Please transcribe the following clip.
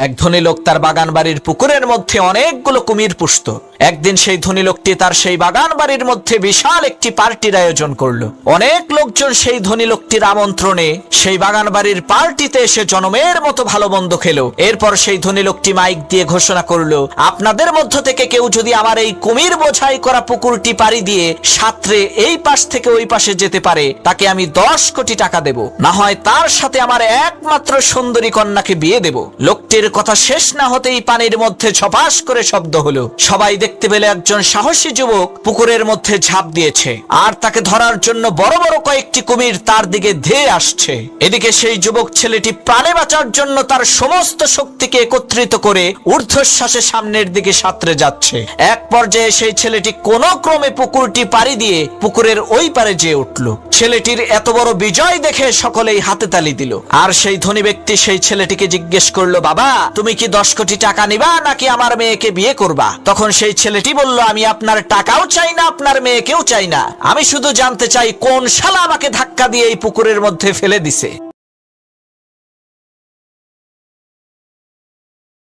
এক ধনী লোক তার বাগান বাড়ির পুকুরের মধ্যে অনেকগুলো কুমির পুষত। একদিন সেই ধনী লোকটি তার সেই বাগান বাড়ির মধ্যে বিশাল একটি পার্টির আয়োজন করলো। অনেক লোকজন সেই ধনী লোকটির আমন্ত্রণে সেই বাগান বাড়ির পার্টিতে এসে জনমের মতো ভালো মন্দ খেলো। এরপর সেই ধনী লোকটি মাইক দিয়ে ঘোষণা করলো, আপনাদের মধ্য থেকে কেউ যদি আমার এই কুমির বোঝাই করা পুকুরটি পাড়ি দিয়ে সাঁতরে এই পাশ থেকে ওই পাশে যেতে পারে, তাকে আমি 10 কোটি টাকা দেব, না হয় তার সাথে আমার একমাত্র সুন্দরী কন্যাকে বিয়ে দেব। লোকটির কথা শেষ না হতেই পানির মধ্যে ছপাস করে শব্দ হলো। সবাই দেখতে পেলে একজন সাহসী যুবক পুকুরের মধ্যে ঝাঁপ দিয়েছে, আর তাকে ধরার জন্য বড় বড় কয়েকটি কুমির তার দিকে ধেয়ে আসছে। এদিকে সেই যুবক ছেলেটি প্রাণে বাঁচার জন্য তার সমস্ত শক্তিকে একত্রিত করে ঊর্ধ্বশ্বাসে সামনের দিকে সাঁতরে যাচ্ছে। এক পর্যায়ে সেই ছেলেটি কোন ক্রমে পুকুরটি পাড়ি দিয়ে পুকুরের ওই পারে যেয়ে উঠল। ছেলেটির এত বড় বিজয় দেখে সকলেই হাতে তালি দিল। আর সেই ধনী ব্যক্তি সেই ছেলেটিকে জিজ্ঞেস করলো, বাবা তুমি কি 10 কোটি টাকা নিবা নাকি আমার মেয়েকে বিয়ে করবা? তখন সেই ছেলেটি বলল, আমি আপনার টাকাও চাই না, আপনার মেয়েকেও চাই না, আমি শুধু জানতে চাই কোন শালা আমাকে ধাক্কা দিয়ে এই পুকুরের মধ্যে ফেলে দিছে।